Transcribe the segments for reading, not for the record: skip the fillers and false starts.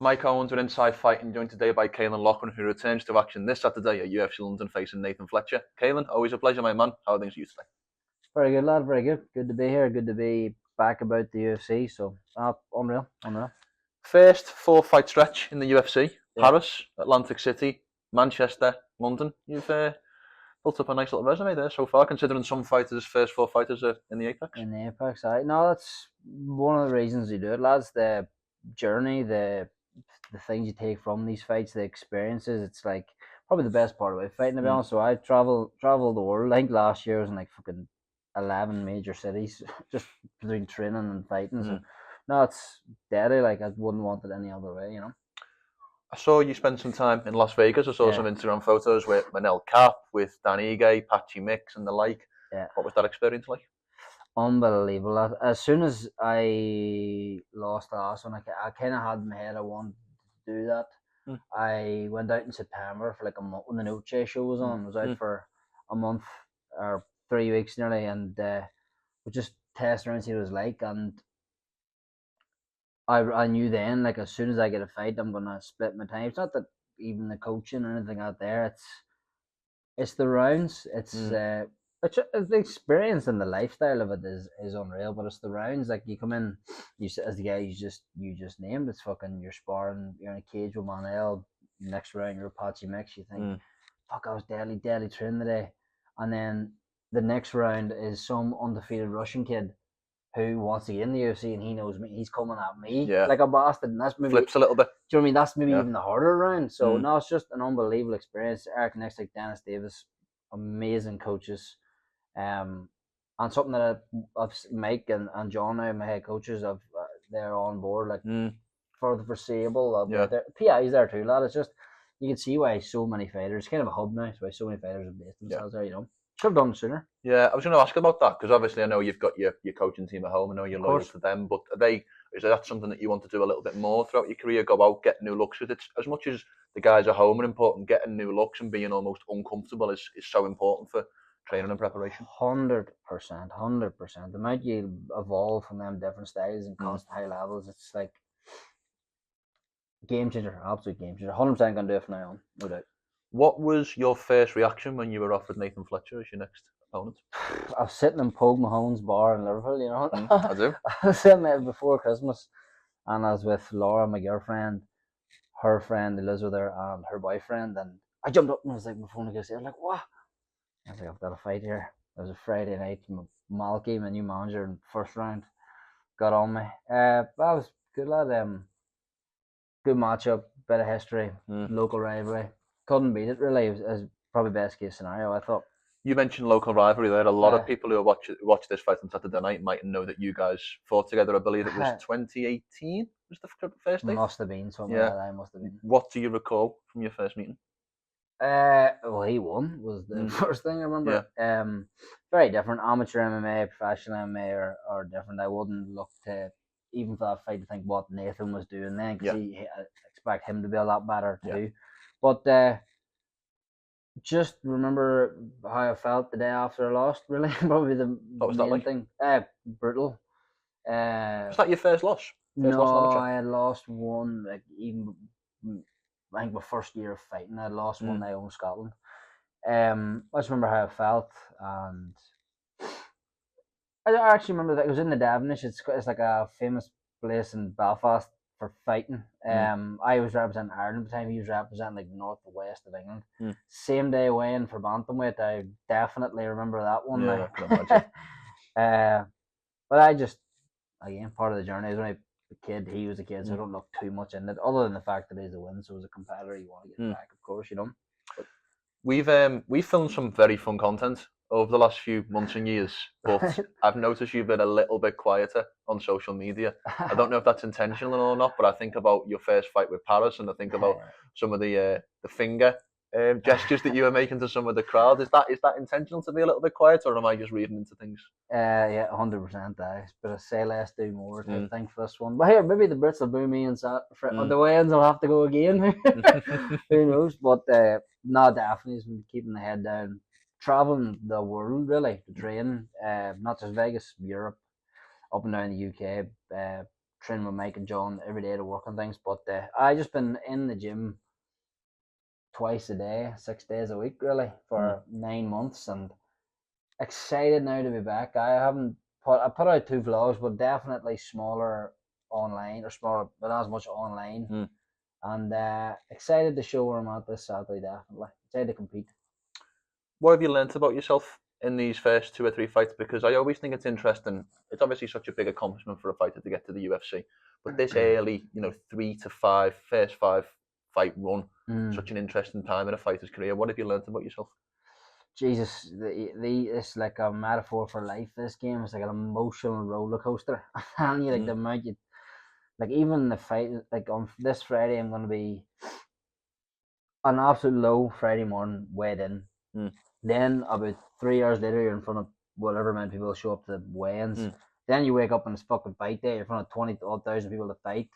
Mike Owens with Inside Fighting, joined today by Caolan Loughran, who returns to action this Saturday at UFC London facing Nathan Fletcher. Caolan, always a pleasure, my man. How are things with you today? Very good, lad. Very good. Good to be here. Good to be back about the UFC. So, unreal. First four-fight stretch in the UFC: Yeah, Paris, Atlantic City, Manchester, London. You've built up a nice little resume there so far, considering some fighters' first four fighters are in the Apex. in the Apex. I no, that's one of the reasons you do it, lads. The journey, the things you take from these fights, the experiences. It's like probably the best part about fighting. To be Mm. honest, so I travel the world. I think last year I was in like fucking 11 major cities, just between training and fighting. So, Mm. no, it's deadly. Like I wouldn't want it any other way. I saw you spend some time in Las Vegas. I saw Yeah, some Instagram photos with Manel Cap, with Dan Ige, Patchy Mix, and the like. yeah. What was that experience like? Unbelievable. As soon as I lost the last one, I kind of had in my head I wanted to do that. Mm. I went out in September for like a month when the Noche show was on. I was out Mm. for a month or 3 weeks nearly, and we just test around see what it was like. And I knew then, like as soon as I get a fight, I'm gonna split my time. It's not that even the coaching or anything out there. It's the rounds. Mm. It's the experience and the lifestyle of it is unreal. But it's the rounds. Like you come in, as the guy you just named. It's fucking you're sparring. You're in a cage with Manel. Next round you're Apache Mix. You think, Mm. fuck, I was deadly training today. And then the next round is some undefeated Russian kid who wants to get in the UFC and he knows me. He's coming at me Yeah, like a bastard. And that's maybe, do flips a little bit. you know what I mean? That's maybe Yeah. even the harder round. So Mm. no, it's just an unbelievable experience. Eric next like Dennis Davis, amazing coaches. And something that I've Mike and John now, my head coaches, they're on board like Mm. for the foreseeable. Yeah. PI's there too, lad. It's just you can see why so many fighters. It's kind of a hub now. It's why so many fighters have based Yeah. themselves there. Should have done it sooner. Yeah, I was going to ask about that because obviously I know you've got your coaching team at home. I know you're Of loyal course, to them, but is that something that you want to do a little bit more throughout your career? Go out, get new looks with it. As much as the guys at home are important, getting new looks and being almost uncomfortable is so important for training and preparation. 100%, 100%. The amount you evolve from them different styles and Mm. constant high levels, it's like game changer, absolute game changer. 100% gonna do it from now on, no doubt. What was your first reaction when you were offered Nathan Fletcher as your next opponent? I was sitting in Pogue Mahone's bar in Liverpool, I do. I was sitting there before Christmas and I was with Laura, my girlfriend, her friend who lives with her, and her boyfriend. And I jumped up and was like, my phone goes, I was like, what? I was like, I've got a fight here. It was a Friday night. Malky, my new manager, in first round, got on me. That was good, lad. Good matchup, bit of history, Mm. local rivalry. Couldn't beat it, really. It was probably best case scenario, I thought. You mentioned local rivalry there. A lot of Uh, people who watch this fight on Saturday night might know that you guys fought together. I believe it was 2018 was the first date. must have been something Yeah. like that. I must have been. What do you recall from your first meeting? Well, he won was the Mm. first thing I remember. Very different. Amateur MMA, professional MMA are different. I wouldn't look to even for that fight to think what Nathan was doing then because I expect him to be a lot better Yeah. too. But just remember how I felt the day after I lost. Really, probably the What was that main like? thing. Brutal. Was that your first loss? First loss in No, amateur? I had lost one. Like even I think my first year of fighting, I had lost one Mm. night in Scotland. I just remember how I felt, and I actually remember that it was in the Devonish. It's like a famous place in Belfast for fighting. Mm. I was representing Ireland at the time. He was representing like north or west of England. Mm. Same day weighing for bantamweight. I definitely remember that one. Yeah, I can imagine. But I just again part of the journey. I was only a kid. He was a kid, so I Mm. don't look too much in it. Other than the fact that he's a win, so as a competitor, you want to get Mm. back, of course. We've filmed some very fun content over the last few months and years, but I've noticed you've been a little bit quieter on social media. I don't know if that's intentional or not, but I think about your first fight with Paris, and I think about some of the finger gestures that you were making to some of the crowd. Is that intentional to be a little bit quiet, or am I just reading into things? Yeah, 100%. But I say less, do more type Mm. thing for this one. But here, maybe the Brits will boo me and Mm. the wins I'll have to go again. Who knows? But no, definitely has been keeping the head down, traveling the world really to train. Not just Vegas, Europe, up and down the UK. training with Mike and John every day to work on things. But I just been in the gym twice a day, 6 days a week, really, for 9 months, and excited now to be back. I put out 2 vlogs, but definitely smaller online, or smaller, but not as much online. And excited to show where I'm at this Saturday, definitely. Excited to compete. What have you learnt about yourself in these first 2 or 3 fights? Because I always think it's interesting. It's obviously such a big accomplishment for a fighter to get to the UFC, but this early, 3 to 5, first 5 fight run, such an interesting time in a fighter's career. What have you learnt about yourself? Jesus, it's like a metaphor for life. This game is like an emotional roller coaster. I'm telling you, like the amount you, like even the fight, like on this Friday, I'm gonna be an absolute low Friday morning, weighed in. Then about 3 hours later, you're in front of whatever amount of people show up to the weigh-ins. Then you wake up on it's fucking fight day. You're in front of 20,000 people to fight.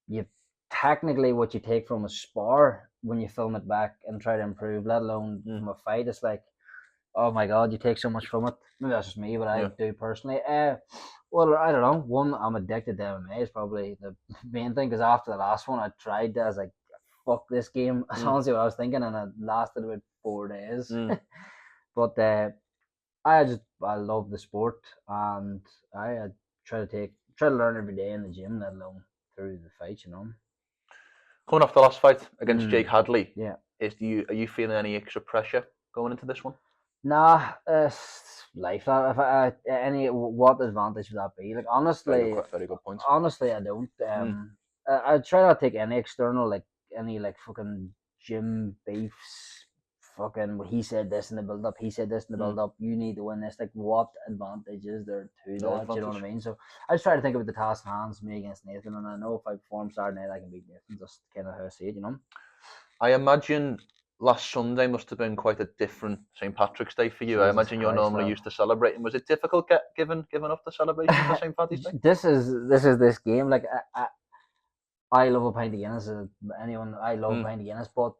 You technically what you take from a spar when you film it back and try to improve, let alone from a fight. It's like, oh my god, you take so much from it. Maybe that's just me, but I do personally. Well, I don't know. One, I'm addicted to MMA is probably the main thing, because after the last one, I tried. I was like, fuck this game. That's honestly what I was thinking, and it lasted about 4 days. But I love the sport, and I try to learn every day in the gym, let alone through the fight. Coming off the last fight against Jake Hadley, Yeah. Are you feeling any extra pressure going into this one? Nah, life. What advantage would that be? Like honestly, very good point. Honestly, I don't. I try not to take any external, like any like fucking gym beefs. Fucking, he said this in the build up. He said this in the build up. You need to win this. Like, what advantage is there to that? Do you know what I mean? So I just try to think about the task in hands, me against Nathan, and I know if I perform Saturday night, I can beat Nathan. Just kind of how I see it, I imagine last Sunday must have been quite a different St. Patrick's Day for you. Jesus I imagine you're Christ, normally used to celebrating. Was it difficult giving up the celebration for St. Paddy's Day? This is this game. Like I love a pint of Guinness. I love a pint of Guinness, but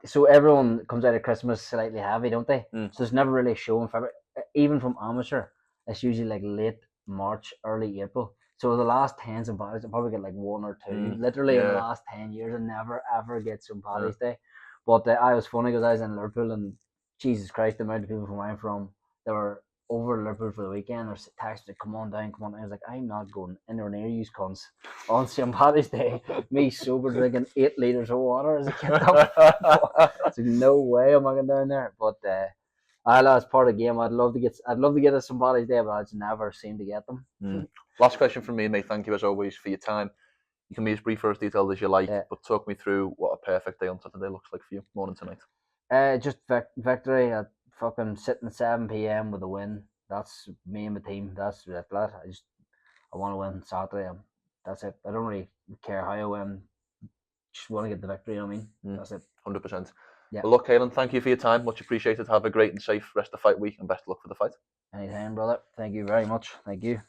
so everyone comes out of Christmas slightly heavy, don't they? So it's never really a show in February. Even from amateur, it's usually like late March, early April. So the last 10 St. Paddy's, I probably get like 1 or 2. Literally in the last 10 years, I never ever get St. Paddy's Day. But I was funny because I was in Liverpool, and Jesus Christ, the amount of people from where I'm from, they were over Liverpool for the weekend. There's texts like, come on down. I was like, I'm not going anywhere near you cunts on St. Paddy's Day. Me sober drinking 8 litres of water as a kid. So no way am I going down there. But that's part of the game. I'd love to get a St. Paddy's Day, but I just never seem to get them. Last question from me, mate. Thank you as always for your time. You can be as brief or as detailed as you like, but talk me through what a perfect day on Saturday looks like for you, morning to night. Just victory at fucking sitting 7 p.m. with a win. That's me and my team. That's it. I want to win Saturday. That's it. I don't really care how I win. Just want to get the victory. You know what I mean? That's it. 100%. Yeah. Well, look, Caolan, thank you for your time. Much appreciated. Have a great and safe rest of fight week, and best of luck for the fight. Anytime, brother. Thank you very much. Thank you.